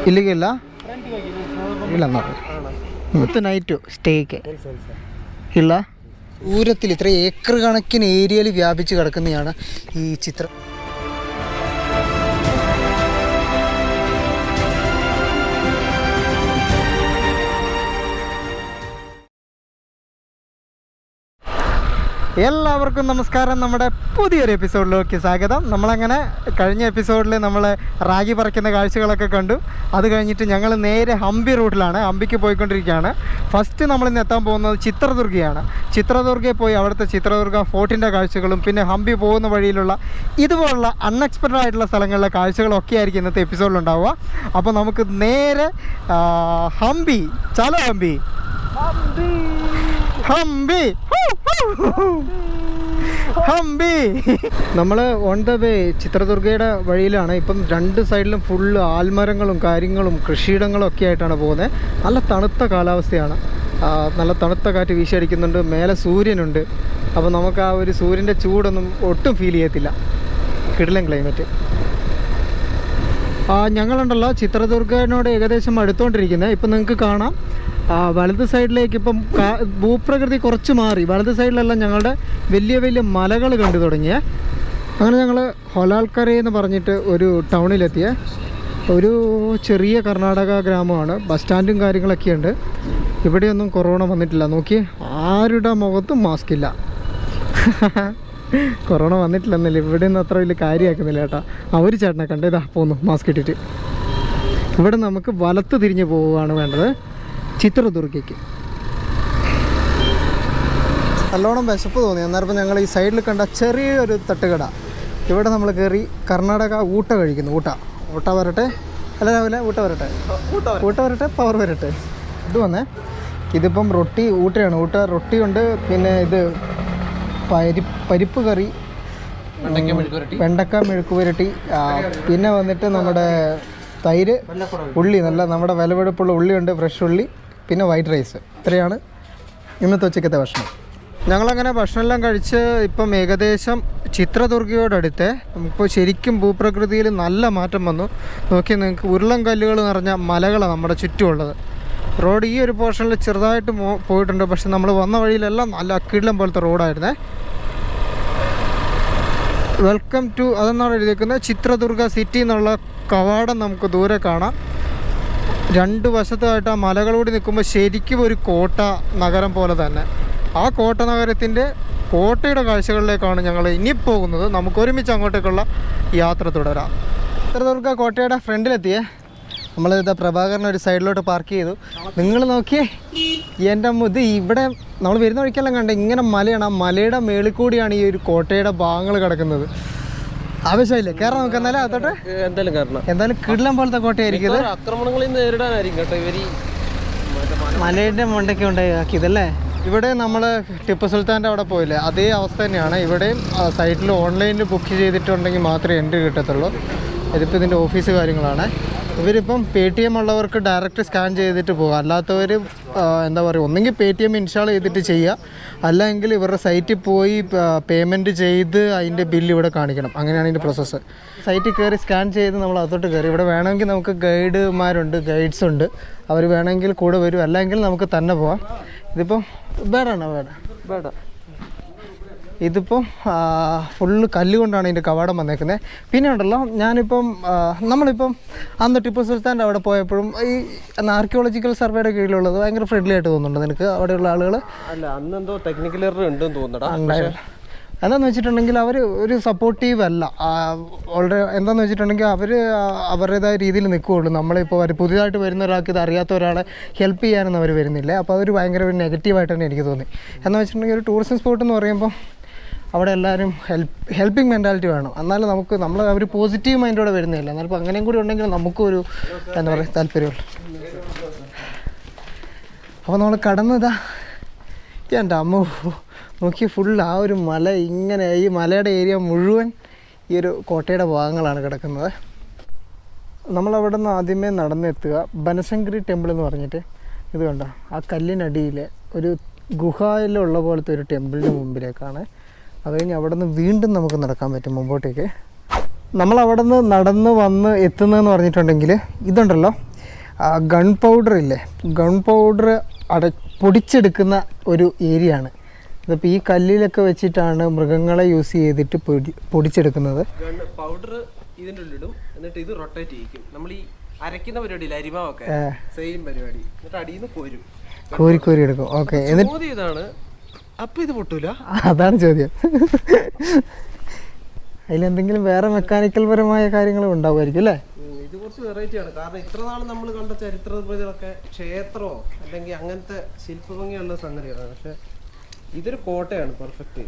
ಇಲ್ಲಿಗಿಲ್ಲ ಇಲ್ಲ ನೋಡಿ ಮತ್ತು ನೈಟು സ്റ്റേക്ക് ഇല്ല. ദൂരത്തിൽ ഇത്ര ഏക്കർ കണക്കിന് ഏരിയയിൽ വ്യാപിച്ച് കിടക്കുന്നതാണ് ഈ ചിത്രം. എല്ലാവർക്കും നമസ്കാരം. നമ്മുടെ പുതിയൊരു എപ്പിസോഡിലേക്ക് സ്വാഗതം. നമ്മളങ്ങനെ കഴിഞ്ഞ എപ്പിസോഡിൽ നമ്മൾ റാഗി പറിക്കുന്ന കാഴ്ചകളൊക്കെ കണ്ടു. അത് കഴിഞ്ഞിട്ട് ഞങ്ങൾ നേരെ ഹംപി റൂട്ടിലാണ്, ഹംപിക്ക് പോയിക്കൊണ്ടിരിക്കുകയാണ്. ഫസ്റ്റ് നമ്മളിന്ന് എത്താൻ പോകുന്നത് ചിത്രദുർഗയാണ്. ചിത്രദുർഗയിൽ പോയി അവിടുത്തെ ചിത്രദുർഗ ഫോർട്ടിൻ്റെ കാഴ്ചകളും പിന്നെ ഹംപി പോകുന്ന വഴിയിലുള്ള ഇതുപോലുള്ള അൺഎക്സ്പെക്റ്റഡ് ആയിട്ടുള്ള സ്ഥലങ്ങളിലെ കാഴ്ചകളൊക്കെ ആയിരിക്കും ഇന്നത്തെ എപ്പിസോഡിലുണ്ടാവുക. അപ്പോൾ നമുക്ക് നേരെ ഹംപി, ചലോ ഹംപി ഹംപി ഹംപി. നമ്മൾ ഓൺ ദ വേ ചിത്രദുർഗയുടെ വഴിയിലാണ്. ഇപ്പം രണ്ട് സൈഡിലും ഫുള്ള് ആൽമരങ്ങളും കാര്യങ്ങളും കൃഷിയിടങ്ങളും ഒക്കെ ആയിട്ടാണ് പോകുന്നത്. നല്ല തണുത്ത കാലാവസ്ഥയാണ്, നല്ല തണുത്ത കാറ്റ് വീശിയടിക്കുന്നുണ്ട്, മേലെ സൂര്യനുണ്ട്. അപ്പോൾ നമുക്ക് ആ ഒരു സൂര്യൻ്റെ ചൂടൊന്നും ഒട്ടും ഫീൽ ചെയ്യത്തില്ല. കിടിലൻ ക്ലൈമറ്റ്. ഞങ്ങളുണ്ടല്ലോ ചിത്രദുർഗനോട് ഏകദേശം അടുത്തുകൊണ്ടിരിക്കുന്നത്. ഇപ്പം നിങ്ങൾക്ക് കാണാം വലത് സൈഡിലേക്ക് ഇപ്പം ഭൂപ്രകൃതി കുറച്ച് മാറി. വലത് സൈഡിലെല്ലാം ഞങ്ങളുടെ വലിയ വലിയ മലകൾ കണ്ടു തുടങ്ങിയ. അങ്ങനെ ഞങ്ങൾ ഹൊലാൽക്കര എന്ന് പറഞ്ഞിട്ട് ഒരു ടൗണിലെത്തിയ ഒരു ചെറിയ കർണാടക ഗ്രാമമാണ്. ബസ് സ്റ്റാൻഡും കാര്യങ്ങളൊക്കെ ഉണ്ട്. ഇവിടെയൊന്നും കൊറോണ വന്നിട്ടില്ല. നോക്കി, ആരുടെ മുഖത്തും മാസ്ക് ഇല്ല. കൊറോണ വന്നിട്ടില്ലെന്നല്ലേ ഇവിടെയൊന്നും അത്ര വലിയ കാര്യമാക്കുന്നില്ല കേട്ടോ. അവർ ചേട്ടനെ കണ്ട് ഇതാ പോന്നു മാസ്ക് ഇട്ടിട്ട്. ഇവിടെ നമുക്ക് വലത്ത് തിരിഞ്ഞ് പോവുകയാണ് വേണ്ടത്, ചിത്രദുർഗയ്ക്ക്. നല്ലോണം വിശപ്പ് തോന്നി. അന്നേരം ഞങ്ങൾ ഈ സൈഡിൽ കണ്ട ചെറിയൊരു തട്ടുകട, ഇവിടെ നമ്മൾ കയറി കർണാടക ഊട്ട കഴിക്കുന്നു. ഊട്ട വരട്ടെ, അല്ല രാവിലെ ഊട്ട വരട്ടെ പവർ വരട്ടെ. ഇത് വന്നേ, ഇതിപ്പം ഊട്ടയാണ്. ഊട്ട റൊട്ടിയുണ്ട്, പിന്നെ ഇത് പരിപ്പ് കറി, വെണ്ടക്ക മെഴുക്ക് പുരട്ടി, പിന്നെ വന്നിട്ട് നമ്മുടെ തൈര്, ഉള്ളി, നല്ല നമ്മുടെ വിലവെടുപ്പുള്ള ഉള്ളിയുണ്ട്, ഫ്രഷ് ഉള്ളി, പിന്നെ വൈറ്റ് റൈസ്. ഇത്രയാണ് ഇന്നത്തെ ഉച്ചക്കത്തെ ഭക്ഷണം. ഞങ്ങളങ്ങനെ ഭക്ഷണമെല്ലാം കഴിച്ച് ഇപ്പം ഏകദേശം ചിത്രദുർഗയോടടുത്ത് ഇപ്പോൾ ശരിക്കും ഭൂപ്രകൃതിയിൽ നല്ല മാറ്റം വന്നു. നോക്കി നിങ്ങൾക്ക് ഉരുളൻ കല്ലുകൾ നിറഞ്ഞ മലകളാണ് നമ്മുടെ ചുറ്റുമുള്ളത്. റോഡ് ഈ ഒരു പോർഷനിൽ ചെറുതായിട്ട് പോയിട്ടുണ്ട്, പക്ഷെ നമ്മൾ വന്ന വഴിയിലെല്ലാം നല്ല കിടിലം പോലത്തെ റോഡായിരുന്നേ. വെൽക്കം ടു അതെന്നാണ് എഴുതിയിരിക്കുന്നത്, ചിത്രദുർഗ സിറ്റി എന്നുള്ള കവാടം നമുക്ക് ദൂരെ കാണാം. രണ്ട് വശത്തായിട്ട് ആ മലകളോട് നിൽക്കുമ്പോൾ ശരിക്കും ഒരു കോട്ട നഗരം പോലെ തന്നെ. ആ കോട്ട നഗരത്തിൻ്റെ കോട്ടയുടെ കാഴ്ചകളിലേക്കാണ് ഞങ്ങൾ ഇനി പോകുന്നത്. നമുക്ക് ഒരുമിച്ച് അങ്ങോട്ടേക്കുള്ള യാത്ര തുടരാം. ചിത്രദുർഗ കോട്ടയുടെ ഫ്രണ്ടിലെത്തിയേ. നമ്മളിത് പ്രഭാകരൻ ഒരു സൈഡിലോട്ട് പാർക്ക് ചെയ്തു. നിങ്ങൾ നോക്കിയേ, എൻ്റെ ഇത് ഇവിടെ നമ്മൾ വരുന്ന വഴിക്കെല്ലാം കണ്ടേ ഇങ്ങനെ മലയാണ്. ആ മലയുടെ മേളിൽ കൂടിയാണ് ഈ ഒരു കോട്ടയുടെ ഭാഗങ്ങൾ കിടക്കുന്നത്. ആവശ്യമില്ലേ കയറാൻ? നമുക്ക് എന്നാലും അതോട്ടെ എന്തായാലും കിടിലം പോലത്തെ കോട്ടയായിരിക്കും ഇത്. ആക്രമണങ്ങളിൽ നേരിടാനായിരിക്കും മലയുടെ മണ്ടയ്ക്ക് ഉണ്ടാക്കിയതല്ലേ. ഇവിടെ നമ്മൾ ടിപ്പു സുൽത്താൻ്റെ അവിടെ പോയില്ലേ, അതേ അവസ്ഥ തന്നെയാണ് ഇവിടെയും. സൈറ്റിൽ ഓൺലൈനിൽ ബുക്ക് ചെയ്തിട്ടുണ്ടെങ്കിൽ മാത്രമേ എൻട്രി കിട്ടത്തുള്ളൂ. ഇതിപ്പോൾ ഇതിൻ്റെ ഓഫീസ് കാര്യങ്ങളാണ്. ഇവരിപ്പം PTM ഉള്ളവർക്ക് ഡയറക്റ്റ് സ്കാൻ ചെയ്തിട്ട് പോകുക, അല്ലാത്തവർ എന്താ പറയുക, ഒന്നെങ്കിൽ PTM ഇൻസ്റ്റാൾ ചെയ്തിട്ട് ചെയ്യുക, അല്ലെങ്കിൽ ഇവരുടെ സൈറ്റിൽ പോയി പേയ്മെൻറ്റ് ചെയ്ത് അതിൻ്റെ ബില്ല് ഇവിടെ കാണിക്കണം. അങ്ങനെയാണ് ഇതിൻ്റെ പ്രോസസ്സ്. സൈറ്റിൽ കയറി സ്കാൻ ചെയ്ത് നമ്മൾ അകത്തോട്ട് കയറി. ഇവിടെ വേണമെങ്കിൽ നമുക്ക് ഗൈഡ്സ് ഉണ്ട്, അവർ വേണമെങ്കിൽ കൂടെ വരും, അല്ലെങ്കിൽ നമുക്ക് തന്നെ പോവാം. ഇതിപ്പം വേണ്ട ഇതിപ്പം ഫുള്ള് കല്ലുകൊണ്ടാണ് ഇതിൻ്റെ കവാടം വന്നേക്കുന്നത്. പിന്നെ ഉണ്ടല്ലോ, നമ്മളിപ്പം അന്ന് ടിപ്പു സുൽത്താൻ്റെ അവിടെ പോയപ്പോഴും ഈ ആർക്കിയോളജിക്കൽ സർവേയുടെ കീഴിലുള്ളത് ഭയങ്കര ഫ്രണ്ട്ലി ആയിട്ട് തോന്നുന്നുണ്ട് നിനക്ക് അവിടെയുള്ള ആളുകൾ? അല്ല, അന്നെന്തോ ടെക്നിക്കൽ എറർ ഉണ്ടെന്ന് തോന്നുന്നുണ്ട്. എന്താണെന്ന് വെച്ചിട്ടുണ്ടെങ്കിൽ അവർ ഒരു സപ്പോർട്ടീവ് അല്ല. എന്താണെന്ന് വെച്ചിട്ടുണ്ടെങ്കിൽ അവർ അവരുടേതായ രീതിയിൽ നിൽക്കുകയുള്ളൂ. നമ്മളിപ്പോൾ പുതിയതായിട്ട് വരുന്ന ഒരാൾക്ക് ഇത് അറിയാത്ത ഒരാളെ ഹെൽപ്പ് ചെയ്യാനൊന്നും അവർ വരുന്നില്ല. അപ്പോൾ അതൊരു ഭയങ്കര ഒരു നെഗറ്റീവായിട്ട് തന്നെ എനിക്ക് തോന്നി. എന്ന് വെച്ചിട്ടുണ്ടെങ്കിൽ ഒരു ടൂറിസം സ്പോട്ട് എന്ന് പറയുമ്പോൾ അവിടെ എല്ലാവരും ഹെൽപ്പിംഗ് മെൻറ്റാലിറ്റി വേണം. എന്നാലും നമ്മൾ ഒരു പോസിറ്റീവ് മൈൻഡോടെ വരുന്നില്ല. എന്നാലും ഇപ്പോൾ അങ്ങനെയും കൂടി ഉണ്ടെങ്കിൽ നമുക്കൊരു എന്താ പറയുക താല്പര്യമുള്ളൂ. അപ്പോൾ നമ്മൾ കടന്നതാ, എൻ്റെ അമ്മ നോക്കി ഫുൾ ആ ഒരു മല, ഇങ്ങനെ ഈ മലയുടെ ഏരിയ മുഴുവൻ ഈ ഒരു കോട്ടയുടെ ഭാഗങ്ങളാണ് കിടക്കുന്നത്. നമ്മളവിടെ നിന്ന് ആദ്യമേ നടന്നെത്തുക ബനശങ്കരി ടെമ്പിൾ എന്ന് പറഞ്ഞിട്ട്, ഇത് കണ്ടോ ആ കല്ലിനടിയിൽ ഒരു ഗുഹയിലുള്ള പോലത്തെ ഒരു ടെമ്പിളിൻ്റെ മുമ്പിലേക്കാണ്. അത് കഴിഞ്ഞ് അവിടെ നിന്ന് വീണ്ടും നമുക്ക് നടക്കാൻ പറ്റും മുമ്പോട്ടേക്ക്. നമ്മളവിടെ നിന്ന് നടന്ന് വന്ന് എത്തുന്നതെന്ന് പറഞ്ഞിട്ടുണ്ടെങ്കിൽ ഇതുണ്ടല്ലോ, ഗൺ പൗഡർ ഇല്ലേ, ഗൺ പൗഡർ പൊടിച്ചെടുക്കുന്ന ഒരു ഏരിയ ആണ്. അതിപ്പോൾ ഈ കല്ലിലൊക്കെ വെച്ചിട്ടാണ് മൃഗങ്ങളെ യൂസ് ചെയ്തിട്ട് പൊടിച്ചെടുക്കുന്നത്. ഗൺ പൗഡർ ഇതിൻ്റെ ഉള്ളിടും, എന്നിട്ട് ഇത് റൊട്ടേറ്റ് ചെയ്യിക്കും. നമ്മൾ ഈ അരയ്ക്കുന്ന പരിപാടിയില്ല, അരിമാവൊക്കെ സെയിം പരിപാടി. എന്നിട്ട് അടിയിൽ നിന്ന് കോരി കോരി എടുക്കും. ഓക്കെ, എന്നിട്ട് ഇതാണ്. അപ്പം ഇത് പൊട്ടൂല? അതാണ് ചോദ്യം. അതിലെന്തെങ്കിലും വേറെ മെക്കാനിക്കൽ പരമായ കാര്യങ്ങളും ഉണ്ടാവുമായിരിക്കും അല്ലേ? ഇത് കുറച്ച് വെറൈറ്റി ആണ്. കാരണം ഇത്ര നാൾ നമ്മൾ കണ്ട ചരിത്രപരമൊക്കെ ക്ഷേത്രമോ അല്ലെങ്കിൽ അങ്ങനത്തെ ശില്പഭംഗിയുള്ള സംഗതികളാണ്. പക്ഷെ ഇതൊരു കോട്ടയാണ് പെർഫെക്റ്റ്.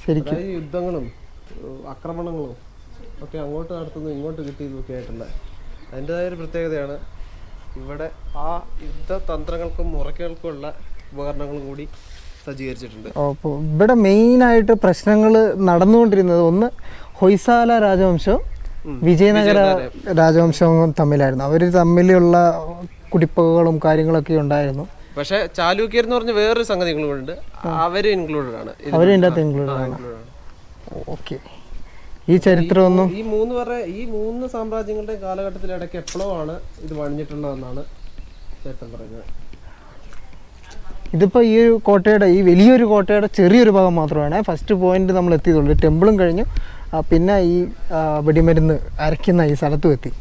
ശരിക്കും യുദ്ധങ്ങളും ആക്രമണങ്ങളും ഒക്കെ അങ്ങോട്ട് നടത്തുന്നു, ഇങ്ങോട്ട് കിട്ടിയതൊക്കെ ആയിട്ടുള്ള അതിൻ്റെതായ ഒരു പ്രത്യേകതയാണ്. ഇവിടെ ആ യുദ്ധതന്ത്രങ്ങൾക്കും മുറയ്ക്കൾക്കും ഉള്ള ഉപകരണങ്ങളും കൂടി സജ്ജീകരിച്ചിട്ടുണ്ട്. അപ്പോൾ ഇവിടെ മെയിനായിട്ട് പ്രശ്നങ്ങൾ നടന്നുകൊണ്ടിരുന്നത് ഒന്ന് ഹൊയ്സാല രാജവംശവും വിജയനഗര രാജവംശവും തമ്മിലായിരുന്നു. അവർ തമ്മിലുള്ള കുടിപ്പകകളും കാര്യങ്ങളൊക്കെ ഉണ്ടായിരുന്നു. പക്ഷെ ചാലൂക്യർ എന്ന് പറഞ്ഞ വേറൊരു സംഗതികളുണ്ട്, അവര് ഇൻക്ലൂഡഡ് ആണ്. അവരും ഇൻക്ലൂഡഡ് ആണ്. ഓക്കെ, ഈ ചരിത്രമൊന്നും ഈ മൂന്ന് സാമ്രാജ്യങ്ങളുടെ കാലഘട്ടത്തിലിടയ്ക്ക് എപ്പോഴോ ആണ് ഇത് വണിഞ്ഞിട്ടുള്ളതെന്നാണ് ചരിത്രം പറയുന്നത്. ഇതിപ്പോൾ ഈ ഒരു കോട്ടയുടെ, ഈ വലിയൊരു കോട്ടയുടെ ചെറിയൊരു ഭാഗം മാത്രമാണ്. ഫസ്റ്റ് പോയിന്റ് നമ്മൾ എത്തിയതുള്ളൂ. ടെമ്പിളും കഴിഞ്ഞു, പിന്നെ ഈ വെടിമരുന്ന് അരയ്ക്കുന്ന ഈ സ്ഥലത്തും എത്തി.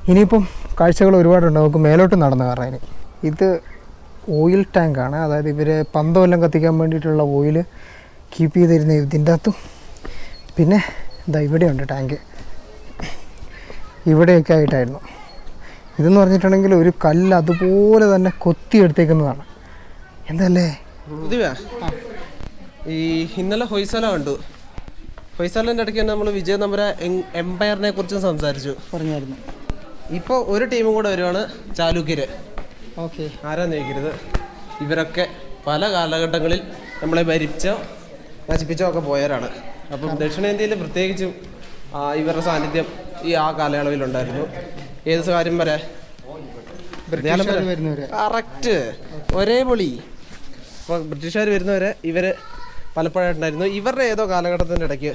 ഇനിയിപ്പം കാഴ്ചകൾ ഒരുപാടുണ്ട്, നമുക്ക് മേലോട്ട് നടന്നു കയറാൻ. ഇത് ഓയിൽ ടാങ്കാണ്, അതായത് ഇവർ പന്തമെല്ലാം കത്തിക്കാൻ വേണ്ടിയിട്ടുള്ള ഓയിൽ കീപ്പ് ചെയ്തിരുന്ന ഇതിൻ്റെ അകത്തും. പിന്നെ ഇതാ ഇവിടെയുണ്ട് ടാങ്ക്, ഇവിടെയൊക്കെ ആയിട്ടായിരുന്നു. ഇതെന്ന് പറഞ്ഞിട്ടുണ്ടെങ്കിൽ ഒരു കല്ല് അതുപോലെ തന്നെ കൊത്തിയെടുത്തേക്കുന്നതാണ്. എന്തല്ലേ ഈ ഇന്നലെ ഹൊയ്സാല കണ്ടു. ഹൊയ്സാലിൻ്റെ ഇടയ്ക്ക് തന്നെ നമ്മൾ വിജയനഗര എംപയറിനെ കുറിച്ചും പറഞ്ഞായിരുന്നു. ഇപ്പോൾ ഒരു ടീമും കൂടെ വരുവാണ്, ചാലൂക്യര്. ഓക്കെ, ആരാന്ന് ചോദിക്കരുത്. ഇവരൊക്കെ പല കാലഘട്ടങ്ങളിൽ നമ്മളെ ഭരിച്ചോ നശിപ്പിച്ചോ ഒക്കെ പോയവരാണ്. അപ്പം ദക്ഷിണേന്ത്യയിൽ പ്രത്യേകിച്ചും ഇവരുടെ സാന്നിധ്യം ആ കാലയളവിലുണ്ടായിരുന്നു. ഏത് കാര്യം വരെ കറക്റ്റ് ഒരേ പൊളി. അപ്പോൾ ബ്രിട്ടീഷുകാർ വരുന്നവരെ ഇവർ പലപ്പോഴായിട്ടുണ്ടായിരുന്നു. ഇവരുടെ ഏതോ കാലഘട്ടത്തിൻ്റെ ഇടയ്ക്ക്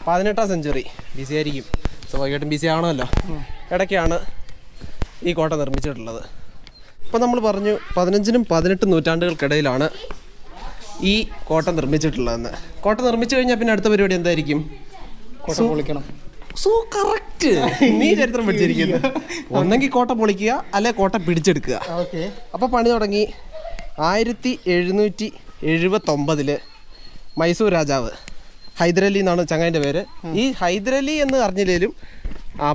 18ാം സെഞ്ചുറി BC ആയിരിക്കും, സ്വാഭാവികമായിട്ടും BC ആണല്ലോ, ഇടയ്ക്കാണ് ഈ കോട്ട നിർമ്മിച്ചിട്ടുള്ളത്. ഇപ്പം നമ്മൾ പറഞ്ഞു 15നും 18 നൂറ്റാണ്ടുകൾക്കിടയിലാണ് ഈ കോട്ട നിർമ്മിച്ചിട്ടുള്ളതെന്ന്. കോട്ട നിർമ്മിച്ചു കഴിഞ്ഞാൽ പിന്നെ അടുത്ത പരിപാടി എന്തായിരിക്കും? കോട്ട പൊളിക്കണം. കറക്റ്റ്, നീ ചരിത്രം പഠിച്ചിരിക്കുന്നു. ഒന്നെങ്കിൽ കോട്ട പൊളിക്കുക, അല്ലെ കോട്ട പിടിച്ചെടുക്കുക. അപ്പോൾ പണി തുടങ്ങി 1779 മൈസൂർ രാജാവ് ഹൈദർ അലി എന്നാണ് ചങ്ങായിൻ്റെ പേര്. ഈ ഹൈദർ അലി എന്ന് അറിഞ്ഞില്ലേലും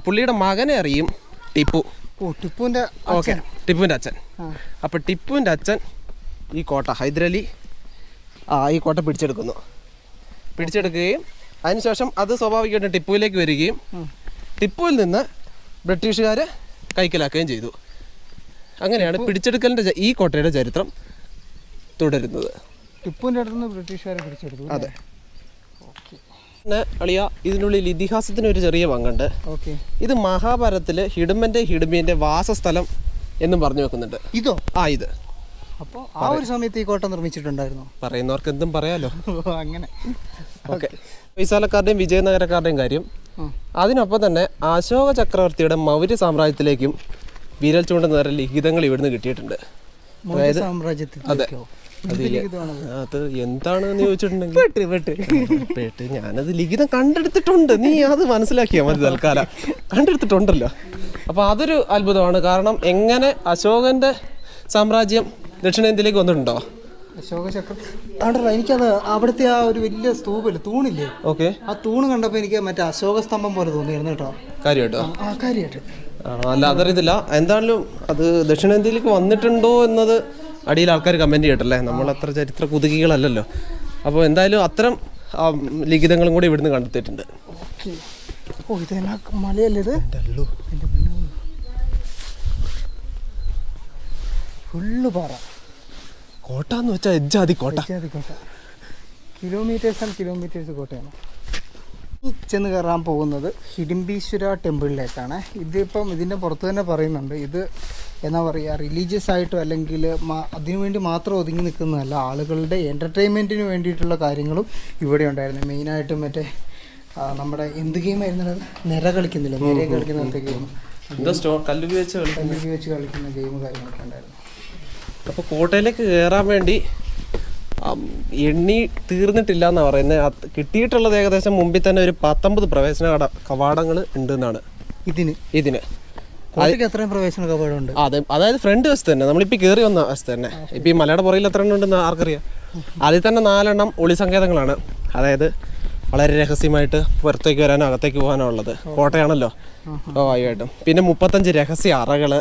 പുള്ളിയുടെ മകനെ അറിയും, ടിപ്പു. ടിപ്പുവിൻ്റെ അച്ഛൻ. അപ്പോൾ ടിപ്പുവിൻ്റെ അച്ഛൻ ഈ കോട്ട ഹൈദർ അലി ഈ കോട്ട പിടിച്ചെടുക്കുകയും അതിനുശേഷം അത് സ്വാഭാവികമായിട്ടും ടിപ്പുവിലേക്ക് വരികയും ടിപ്പുവിൽ നിന്ന് ബ്രിട്ടീഷുകാർ കൈക്കലാക്കുകയും ചെയ്തു. അങ്ങനെയാണ് പിടിച്ചെടുക്കലിൻ്റെ ഈ കോട്ടയുടെ ചരിത്രം തുടരുന്നത്. ടിപ്പുവിൻ്റെ അടുത്ത് നിന്ന് ബ്രിട്ടീഷുകാരെ പിടിച്ചെടുത്തു. അതെ. പിന്നെ അളിയ, ഇതിനുള്ളിൽ ഇതിഹാസത്തിന് ഒരു ചെറിയ പങ്കുണ്ട്. ഇത് മഹാഭാരതത്തിൽ ഹിഡുമ്പൻ്റെ വാസസ്ഥലം എന്നും പറഞ്ഞു വെക്കുന്നുണ്ട്. ഇതോ? ഇത്. അപ്പോൾ ആ ഒരു സമയത്ത് ഈ കോട്ട നിർമ്മിച്ചിട്ടുണ്ടായിരുന്നു. പറയുന്നവർക്ക് എന്തും പറയാലോ. അങ്ങനെ. ഓക്കെ, ഹൊയ്സാലക്കാരുടെയും വിജയനഗരക്കാരുടെയും കാര്യം. അതിനൊപ്പം തന്നെ അശോക ചക്രവർത്തിയുടെ മൗര്യ സാമ്രാജ്യത്തിലേക്കും വിരൽ ചൂണ്ടുന്ന നേരെ ലിഖിതങ്ങൾ ഇവിടുന്ന് കിട്ടിയിട്ടുണ്ട്. അതായത് അതെ, അത് എന്താണെന്ന് ചോദിച്ചിട്ടുണ്ടെങ്കിൽ ഞാനത് ലിഖിതം കണ്ടെടുത്തിട്ടുണ്ട്, നീ അത് മനസ്സിലാക്കിയാൽ മതി. തൽക്കാലം കണ്ടെടുത്തിട്ടുണ്ടല്ലോ. അപ്പോൾ അതൊരു അത്ഭുതമാണ്. കാരണം എങ്ങനെ അശോകൻ്റെ സാമ്രാജ്യം ദക്ഷിണേന്ത്യയിലേക്ക് വന്നിട്ടുണ്ടോ? അശോക ചക്രം ആണ്ടല്ലോ, എനിക്കത് അവിടുത്തെ ആ ഒരു വലിയ സ്തൂപില്ലേ, തൂണില്ലേ, ഓക്കെ, ആ തൂണ് കണ്ടപ്പോൾ എനിക്ക് മറ്റേ അശോക സ്തംഭം പോലെ തോന്നിയിരുന്നു കേട്ടോ. കാര്യമായിട്ട് അല്ല, അതറിയത്തില്ല. എന്തായാലും അത് ദക്ഷിണേന്ത്യയിലേക്ക് വന്നിട്ടുണ്ടോ എന്നത് അടിയിൽ ആൾക്കാർ കമൻറ്റ് ചെയ്യട്ടല്ലേ. നമ്മളത്ര ചരിത്ര കുതുകികളല്ലല്ലോ. അപ്പോൾ എന്തായാലും അത്തരം ലിഖിതങ്ങളും കൂടി ഇവിടുന്ന് കണ്ടെത്തിയിട്ടുണ്ട്. ഓ, ഇതെല്ലാം മലയല്ലേ ഇത്? ഫുള്ള് പാറ. കോട്ട എന്ന് വെച്ചാൽ എജ്ജാതി കോട്ട. കിലോമീറ്റേഴ്സ് ആൻഡ് കിലോമീറ്റേഴ്സ് കോട്ടയാണ്. ചെന്ന് കയറാൻ പോകുന്നത് ഹിഡിംബീശ്വര ടെമ്പിളിലേക്കാണ്. ഇതിപ്പം ഇതിൻ്റെ പുറത്ത് തന്നെ പറയുന്നുണ്ട്, ഇത് എന്താ പറയുക, റിലീജിയസ് ആയിട്ടോ അല്ലെങ്കിൽ അതിനുവേണ്ടി മാത്രം ഒതുങ്ങി നിൽക്കുന്നതല്ല, ആളുകളുടെ എൻ്റർടൈൻമെൻറ്റിന് വേണ്ടിയിട്ടുള്ള കാര്യങ്ങളും ഇവിടെ ഉണ്ടായിരുന്നു. മെയിനായിട്ടും മറ്റേ നമ്മുടെ എന്ത് ഗെയിമായിരുന്നത്? നിര കളിക്കുന്നില്ല, നിര കളിക്കുന്ന ഗെയിം, കല്ലുകി വെച്ച് കളിക്കുന്ന ഗെയിം കാര്യങ്ങളൊക്കെ ഉണ്ടായിരുന്നു. അപ്പോൾ കോട്ടയിലേക്ക് കയറാൻ വേണ്ടി എണ്ണി തീർന്നിട്ടില്ല എന്നാണ് പറയുന്നത്. കിട്ടിയിട്ടുള്ളത് ഏകദേശം മുമ്പിൽ തന്നെ ഒരു 19 പ്രവേശന കവാടങ്ങൾ ഉണ്ടെന്നാണ് ഇതിന്. എത്രയും പ്രവേശന കവാടമുണ്ട്? അതെ, അതായത് ഫ്രണ്ട് വശത്ത് തന്നെ, നമ്മളിപ്പോൾ കയറി വന്ന വശത്ത് തന്നെ. ഇപ്പം ഈ മലയുടെ പുറയിൽ എത്ര എണ്ണം ഉണ്ടെന്ന് ആർക്കറിയാം. അതിൽ തന്നെ 4 എണ്ണം ഒളി സങ്കേതങ്ങളാണ്. അതായത് വളരെ രഹസ്യമായിട്ട് പുറത്തേക്ക് വരാനോ അകത്തേക്ക് പോകാനോ ഉള്ളത്. കോട്ടയാണല്ലോ സ്വാഭാവികമായിട്ടും. പിന്നെ 35 രഹസ്യ അറകൾ.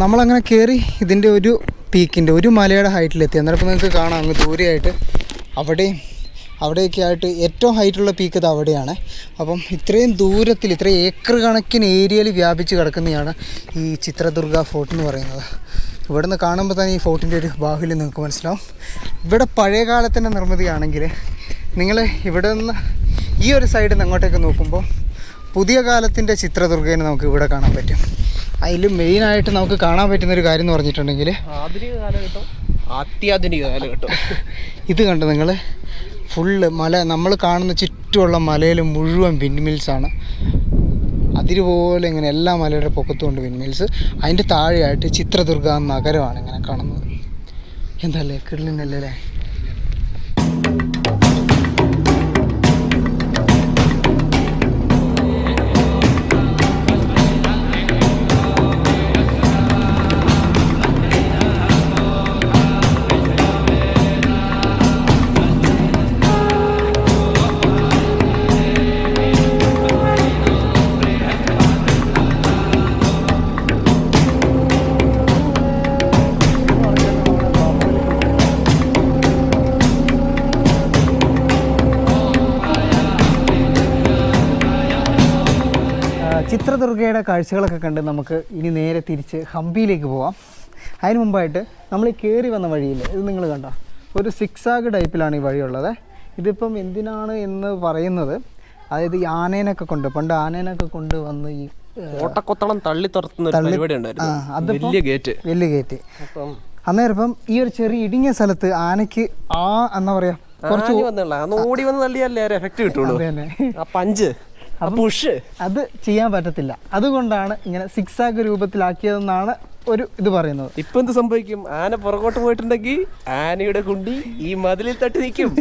നമ്മളങ്ങനെ കയറി ഇതിൻ്റെ ഒരു പീക്കിൻ്റെ ഒരു മലയുടെ ഹൈറ്റിലെത്തി. അന്നേരം നിങ്ങൾക്ക് കാണാം അങ്ങ് ദൂരെയായിട്ട് അവിടെയൊക്കെ ആയിട്ട് ഏറ്റവും ഹൈറ്റുള്ള പീക്ക് ഇത് അവിടെയാണ്. അപ്പം ഇത്രയും ദൂരത്തിൽ ഇത്രയും ഏക്കർ കണക്കിന് ഏരിയയിൽ വ്യാപിച്ച് കിടക്കുന്നതാണ് ഈ ചിത്രദുർഗ ഫോർട്ട് എന്ന് പറയുന്നത്. ഇവിടെ നിന്ന് കാണുമ്പോൾ തന്നെ ഈ ഫോർട്ടിൻ്റെ ഒരു ബാഹുല്യം നിങ്ങൾക്ക് മനസ്സിലാവും. ഇവിടെ പഴയ കാലത്തിൻ്റെ നിർമ്മിതിയാണെങ്കിൽ നിങ്ങൾ ഇവിടെ നിന്ന് ഈ ഒരു സൈഡിൽ നിന്ന് അങ്ങോട്ടേക്ക് നോക്കുമ്പോൾ പുതിയ കാലത്തിൻ്റെ ചിത്രദുർഗേനെ നമുക്ക് ഇവിടെ കാണാൻ പറ്റും. അതിൽ മെയിനായിട്ട് നമുക്ക് കാണാൻ പറ്റുന്നൊരു കാര്യം എന്ന് പറഞ്ഞിട്ടുണ്ടെങ്കിൽ അത്യാധുനിക കാലഘട്ടം. ഇത് കണ്ടോ നിങ്ങൾ, ഫുള്ള് മല, നമ്മൾ കാണുന്ന ചുറ്റുമുള്ള മലയിൽ മുഴുവൻ വിൻഡ്മിൽസാണ്. അതിരുപോലെ ഇങ്ങനെ എല്ലാ മലയുടെ പൊക്കത്തുമുണ്ട് വിൻഡ്മിൽസ്. അതിൻ്റെ താഴെയായിട്ട് ചിത്രദുർഗ നഗരമാണ് ഇങ്ങനെ കാണുന്നത്. എന്തല്ലേ കിടലിനല്ലേ അല്ലേ? ചിത്രദുർഗയുടെ കാഴ്ചകളൊക്കെ കണ്ട് നമുക്ക് ഇനി നേരെ തിരിച്ച് ഹംപിയിലേക്ക് പോവാം. അതിന് മുമ്പായിട്ട് നമ്മൾ ഈ കയറി വന്ന വഴിയിൽ ഇത് നിങ്ങൾ കണ്ടോ, ഒരു സിക്സാഗ് ടൈപ്പിലാണ് ഈ വഴിയുള്ളത്. ഇതിപ്പം എന്തിനാണ് എന്ന് പറയുന്നത്, അതായത് ഈ ആനേനൊക്കെ കൊണ്ട് പണ്ട് ആനേനൊക്കെ കൊണ്ട് വന്ന് ഈ കോട്ടക്കൊത്തളം തള്ളി തുറത്തുന്ന വലിയ ഗേറ്റ്. അന്നേരം ഇപ്പം ഈ ഒരു ചെറിയ ഇടുങ്ങിയ സ്ഥലത്ത് ആനയ്ക്ക് എന്താ പറയാ കുറച്ച് ഓടി വന്ന് തള്ളിയല്ലേ എഫക്റ്റ് കിട്ടുള്ളൂ. അത് ചെയ്യാൻ പറ്റത്തില്ല. അതുകൊണ്ടാണ് ഇങ്ങനെ സിക്സാഗ് രൂപത്തിലാക്കിയതെന്നാണ് ഒരു ഇത് പറയുന്നത്. ഇപ്പൊ എന്ത് സംഭവിക്കും? ആന പുറകോട്ട് പോയിട്ടുണ്ടെങ്കിൽ ആനയുടെ കുണ്ടി ഈ മതിലിൽ തട്ടി നിൽക്കും.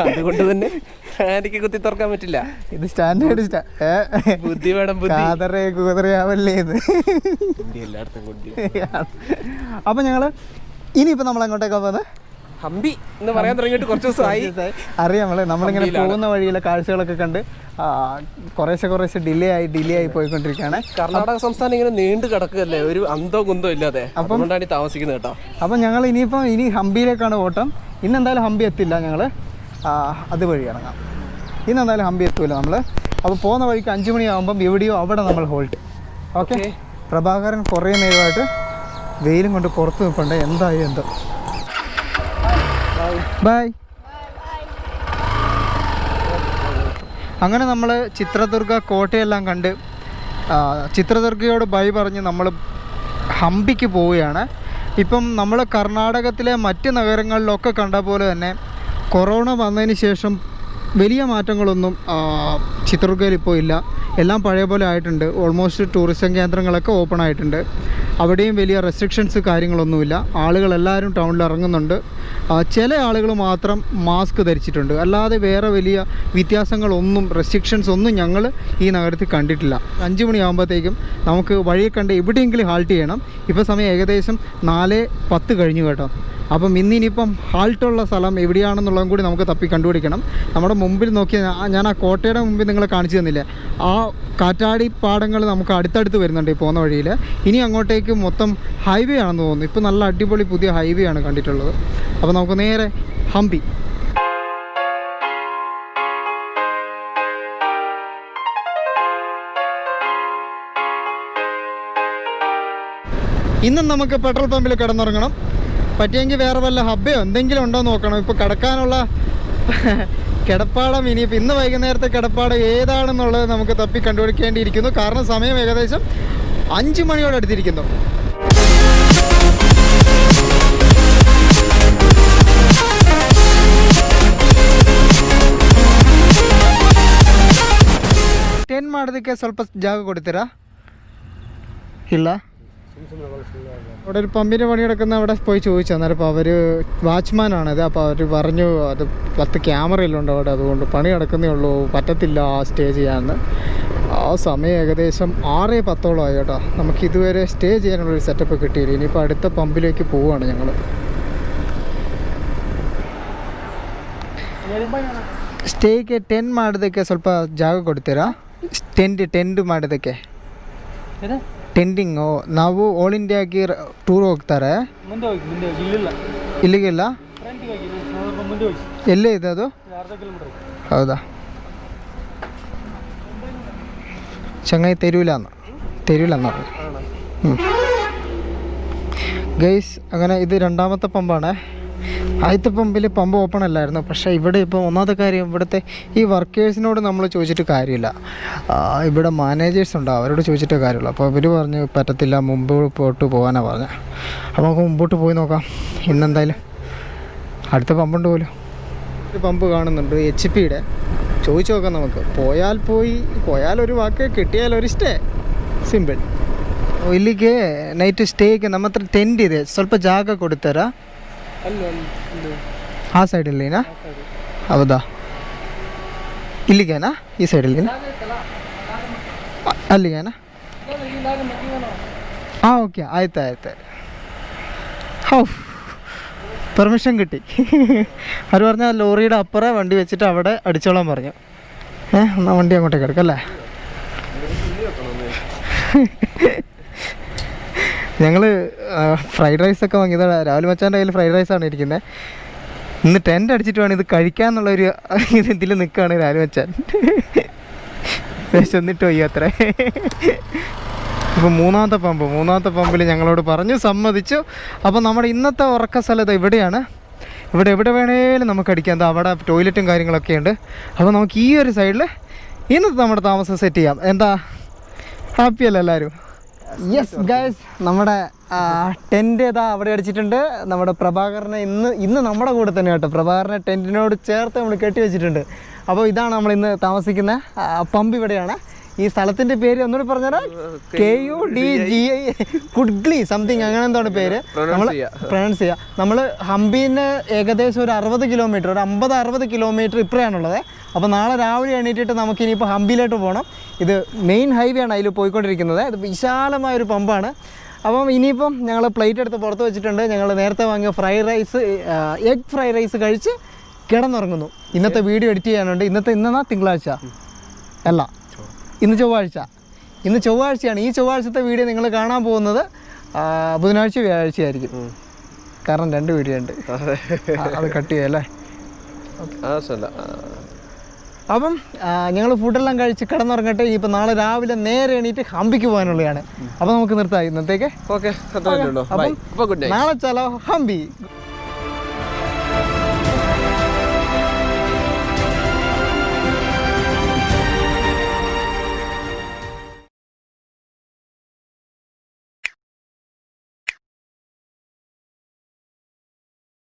അതുകൊണ്ട് തന്നെ ആനയ്ക്ക് കുത്തി തുറക്കാൻ പറ്റില്ല. ഇത് സ്റ്റാൻഡേർഡ് ബുദ്ധി വേണം, കുതിരയാവല്ലേ ഇത്. അപ്പൊ ഞങ്ങള് ഇനിയിപ്പോ നമ്മൾ അങ്ങോട്ടേക്കാ പോകുന്നത് ഹംപി എന്ന് പറയാൻ തുടങ്ങിയിട്ട് കുറച്ച് ദിവസമായി. അറിയാം, നമ്മളിങ്ങനെ പോകുന്ന വഴിയിലെ കാഴ്ചകളൊക്കെ കണ്ട് കുറേശ്ശെ ഡിലേ ആയി പോയിക്കൊണ്ടിരിക്കുകയാണ്. കർണാടക സംസ്ഥാനം ഇങ്ങനെ നീണ്ടു കിടക്കുകയല്ലേ, ഒരു അന്തോ കുന്തോ ഇല്ലാതെ. അതുകൊണ്ടാണ് ഈ താമസിക്കുന്നത് കേട്ടോ. അപ്പം ഞങ്ങൾ ഇനി ഹംപിയിലേക്കാണ് ഓട്ടം. ഇന്നെന്തായാലും ഹംപി എത്തില്ല, ഞങ്ങൾ അതുവഴി ഇറങ്ങാം. ഇന്നെന്തായാലും ഹംപി എത്തൂല നമ്മൾ. അപ്പോൾ പോകുന്ന വഴിക്ക് 5 മണിയാകുമ്പം എവിടെയോ അവിടെ നമ്മൾ ഹോൾട്ട്. ഓക്കെ. പ്രഭാകരൻ കുറേ നേരമായിട്ട് വെയിലും കൊണ്ട് പുറത്ത് നിൽപ്പുണ്ട്. എന്തായി എന്തോ. ബൈ. അങ്ങനെ നമ്മൾ ചിത്രദുർഗ കോട്ടയെല്ലാം കണ്ട് ചിത്രദുർഗയോട് ബൈ പറഞ്ഞ് നമ്മൾ ഹംപിക്ക് പോവുകയാണ്. ഇപ്പം നമ്മൾ കർണാടകത്തിലെ മറ്റ് നഗരങ്ങളിലൊക്കെ കണ്ട പോലെ തന്നെ കൊറോണ വന്നതിന് ശേഷം വലിയ മാറ്റങ്ങളൊന്നും ചിത്രദുർഗയിൽ ഇപ്പോൾ ഇല്ല. എല്ലാം പഴയ പോലെ ആയിട്ടുണ്ട്. ഓൾമോസ്റ്റ് ടൂറിസം കേന്ദ്രങ്ങളൊക്കെ ഓപ്പൺ ആയിട്ടുണ്ട്. അവിടെയും വലിയ റെസ്ട്രിക്ഷൻസ് കാര്യങ്ങളൊന്നുമില്ല. ആളുകളെല്ലാവരും ടൗണിൽ ഇറങ്ങുന്നുണ്ട്. ചില ആളുകൾ മാത്രം മാസ്ക് ധരിച്ചിട്ടുണ്ട്. അല്ലാതെ വേറെ വലിയ വ്യത്യാസങ്ങളൊന്നും റെസ്ട്രിക്ഷൻസ് ഒന്നും ഞങ്ങൾ ഈ നഗരത്തിൽ കണ്ടിട്ടില്ല. 5 മണിയാകുമ്പോഴത്തേക്കും നമുക്ക് വഴിയെ കണ്ട് എവിടെയെങ്കിലും ഹാൾട്ട് ചെയ്യണം. ഇപ്പോൾ സമയം ഏകദേശം 4:10 കഴിഞ്ഞു കേട്ടോ. അപ്പം ഇന്നിപ്പം ഹാൾട്ടുള്ള സ്ഥലം എവിടെയാണെന്നുള്ളതും കൂടി നമുക്ക് തപ്പി കണ്ടുപിടിക്കണം. നമ്മുടെ മുമ്പിൽ നോക്കിയാൽ ഞാൻ ആ കോട്ടയുടെ മുമ്പിൽ നിങ്ങളെ കാണിച്ചു തന്നില്ലേ, ആ കാറ്റാടി പാടങ്ങൾ നമുക്ക് അടുത്തടുത്ത് വരുന്നുണ്ട് ഈ പോകുന്ന വഴിയിൽ. ഇനി അങ്ങോട്ടേക്ക് മൊത്തം ഹൈവേ ആണെന്ന് തോന്നുന്നു. ഇപ്പോൾ നല്ല അടിപൊളി പുതിയ ഹൈവേ ആണ് കണ്ടിട്ടുള്ളത്. അപ്പോൾ നമുക്ക് നേരെ ഹംപി. ഇന്നും നമുക്ക് പെട്രോൾ പമ്പിൽ കിടന്നുറങ്ങണം. പറ്റിയെങ്കിൽ വേറെ വല്ല ഹബ്ബയോ എന്തെങ്കിലും ഉണ്ടോ നോക്കണം. ഇപ്പോൾ കിടക്കാനുള്ള കിടപ്പാടം ഇനിയിപ്പോൾ ഇന്ന് വൈകുന്നേരത്തെ കിടപ്പാടം ഏതാണെന്നുള്ളത് നമുക്ക് തപ്പി കണ്ടുപിടിക്കേണ്ടിയിരിക്കുന്നു. കാരണം സമയം ഏകദേശം 5 മണിയോട് അടുത്തിരിക്കുന്നു. ಟೆನ್ ಮಾಡೋದಕ್ಕೆ ಸ್ವಲ್ಪ ಜಾಗ ಕೊಡ್ತೀರಾ? ಇಲ್ಲ, അവിടെ ഒരു പമ്പിൻ്റെ പണി കിടക്കുന്ന അവിടെ പോയി ചോദിച്ചു. അന്നേരം അപ്പോൾ അവർ വാച്ച്മാനാണത്. അപ്പോൾ അവർ പറഞ്ഞു അത് 10 ക്യാമറയിലുണ്ട് അവിടെ, അതുകൊണ്ട് പണി കിടക്കുന്നേ ഉള്ളൂ, പറ്റത്തില്ല സ്റ്റേ ചെയ്യാമെന്ന്. ആ സമയം ഏകദേശം 6:10 ആയി കേട്ടോ. നമുക്ക് ഇതുവരെ സ്റ്റേ ചെയ്യാനുള്ളൊരു സെറ്റപ്പ് കിട്ടിയില്ല. ഇനിയിപ്പോൾ അടുത്ത പമ്പിലേക്ക് പോവുകയാണ് ഞങ്ങൾ. ಸ್ಟೇಗೆ 10 ಮಾಡೋದಕ್ಕೆ ಸ್ವಲ್ಪ ಜಾಗ ಕೊಡ್ತೀರಾ? ಟೆಂಟ್ ಮಾಡೋದಕ್ಕೆ ಟೆಂಟಿಂಗು. ನಾವು ಆಲ್ ಇಂಡಿಯಾಗೆ ಟೂರ್ ಹೋಗ್ತಾರೆ. ಇಲ್ಲಿಗಿಲ್ಲ, ಎಲ್ಲೇ ಇದೆ ಅದು? ಹೌದಾ? ചങ്ങായി തരൂലെന്നാ. ഗൈസ്, അങ്ങനെ ഇത് രണ്ടാമത്തെ പമ്പാണ്. ആദ്യത്തെ പമ്പിൽ പമ്പ് ഓപ്പൺ അല്ലായിരുന്നു. പക്ഷേ ഇവിടെ ഇപ്പോൾ ഒന്നാമത്തെ കാര്യം, ഇവിടുത്തെ ഈ വർക്കേഴ്സിനോട് നമ്മൾ ചോദിച്ചിട്ട് കാര്യമില്ല. ഇവിടെ മാനേജേഴ്സ് ഉണ്ട്, അവരോട് ചോദിച്ചിട്ട് കാര്യമുള്ളൂ. അപ്പോൾ ഇവർ പറഞ്ഞു പറ്റത്തില്ല, മുമ്പോട്ട് പോകാനാണ് പറഞ്ഞത്. അപ്പോൾ നമുക്ക് മുമ്പോട്ട് പോയി നോക്കാം. ഇന്നെന്തായാലും അടുത്ത പമ്പുണ്ട് പോലും. ഒരു പമ്പ് കാണുന്നുണ്ട് HP-യുടെ. ചോദിച്ചു നോക്കാം നമുക്ക്. പോയാൽ ഒരു വാക്ക്, കിട്ടിയാൽ ഒരു സ്റ്റೇ, ಸಿಂಪಲ್. ಇಲ್ಲಿಗೆ ನೈಟ್ ಸ್ಟೇಗೆ ನಮ್ಮ ಹತ್ರ ಟೆಂಟ್ ಇದೆ, ಸ್ವಲ್ಪ ಜಾಗ ಕೊಡ್ತಾರಾ? ಆ ಸೈಡಲ್ಲಿನಾ? ಹೌದಾ? ಇಲ್ಲಿಗೇನಾ? ಈ ಸೈಡಲ್ಲಿನಾ? ಅಲ್ಲಿಗೇನಾ? ಹಾಂ, ಓಕೆ, ಆಯ್ತು. ഹൗ, പെർമിഷൻ കിട്ടി. അവർ പറഞ്ഞാൽ ലോറിയുടെ അപ്പുറം വണ്ടി വെച്ചിട്ട് അവിടെ അടിച്ചോളാൻ പറഞ്ഞു. എന്നാൽ വണ്ടി അങ്ങോട്ടേക്ക് എടുക്കല്ലേ? ഞങ്ങൾ ഫ്രൈഡ് റൈസൊക്കെ വാങ്ങിയതാണ്. രാവിലെ മച്ചാൻ്റെ കയ്യിൽ ഫ്രൈഡ് റൈസാണ് ഇരിക്കുന്നത്. ഇന്ന് ടെൻ്റ് അടിച്ചിട്ട് വേണം ഇത് കഴിക്കാമെന്നുള്ളൊരു ഇതിൽ നിൽക്കുകയാണ് രാവിലെ മച്ചാൻ. വിശന്നിട്ട് പോയി അത്രേ. ഇപ്പോൾ മൂന്നാമത്തെ പമ്പിൽ ഞങ്ങളോട് പറഞ്ഞു, സമ്മതിച്ചു. അപ്പോൾ നമ്മുടെ ഇന്നത്തെ ഉറക്ക സ്ഥലത്ത് ഇവിടെയാണ്. ഇവിടെ എവിടെ വേണേലും നമുക്ക് അടിക്കാം. എന്താ അവിടെ ടോയ്ലറ്റും കാര്യങ്ങളൊക്കെ ഉണ്ട്. അപ്പോൾ നമുക്ക് ഈ ഒരു സൈഡിൽ ഇന്നത്തെ നമ്മുടെ താമസം സെറ്റ് ചെയ്യാം. എന്താ, ഹാപ്പിയല്ലേ എല്ലാവരും? യെസ് ഗൈസ്, നമ്മുടെ ടെൻറ്റ് ഏതാ അവിടെ അടിച്ചിട്ടുണ്ട്. നമ്മുടെ പ്രഭാകരനെ ഇന്ന് നമ്മുടെ കൂടെ തന്നെ കേട്ടോ. പ്രഭാകരനെ ടെൻറ്റിനോട് ചേർത്ത് നമ്മൾ കെട്ടി വെച്ചിട്ടുണ്ട്. അപ്പോൾ ഇതാണ് നമ്മൾ ഇന്ന് താമസിക്കുന്ന പമ്പ്. ഇവിടെയാണ്. ഈ സ്ഥലത്തിൻ്റെ പേര് ഒന്നുകൂടി പറഞ്ഞാൽ KUDGI കുഡ്ഗ്ലി സംതിങ്, അങ്ങനെ എന്താണ് പേര്. നമ്മൾ പ്രൊനൗൺസ് ചെയ്യുക. നമ്മൾ ഹംപിന്ന് ഏകദേശം ഒരു 60 കിലോമീറ്റർ, ഒരു 50-60 കിലോമീറ്റർ ഇപ്പറയാണുള്ളത്. അപ്പോൾ നാളെ രാവിലെ എണീറ്റിട്ട് നമുക്ക് ഇനിയിപ്പോൾ ഹംപിയിലോട്ട് പോകണം. ഇത് മെയിൻ ഹൈവേ ആണ് അതിൽ പോയിക്കൊണ്ടിരിക്കുന്നത്. ഇത് വിശാലമായൊരു പമ്പാണ്. അപ്പം ഇനിയിപ്പം ഞങ്ങൾ പ്ലേറ്റ് എടുത്ത് പുറത്ത് വെച്ചിട്ടുണ്ട്. ഞങ്ങൾ നേരത്തെ വാങ്ങിയ എഗ് ഫ്രൈഡ് റൈസ് കഴിച്ച് കിടന്നുറങ്ങുന്നു. ഇന്നത്തെ വീഡിയോ എഡിറ്റ് ചെയ്യാനുണ്ട്. ഇന്നാ തിങ്കളാഴ്ച അല്ല, ഇന്ന് ചൊവ്വാഴ്ചയാണ്. ഈ ചൊവ്വാഴ്ചത്തെ വീഡിയോ നിങ്ങൾ കാണാൻ പോകുന്നത് ബുധനാഴ്ച വ്യാഴാഴ്ചയായിരിക്കും. കാരണം 2 വീഡിയോ ഉണ്ട്, അത് കട്ട് ചെയ്യല്ലേ. അപ്പം ഞങ്ങൾ ഫുഡെല്ലാം കഴിച്ച് കിടന്നുറങ്ങട്ടെ. ഇനിയിപ്പോൾ നാളെ രാവിലെ നേരെ എണീറ്റ് ഹംപിക്ക് പോകാനുള്ളതാണ്. അപ്പോൾ നമുക്ക് നിർത്താം ഇന്നത്തേക്ക്. ഓക്കെ, നാളെ ചലോ ഹംപി.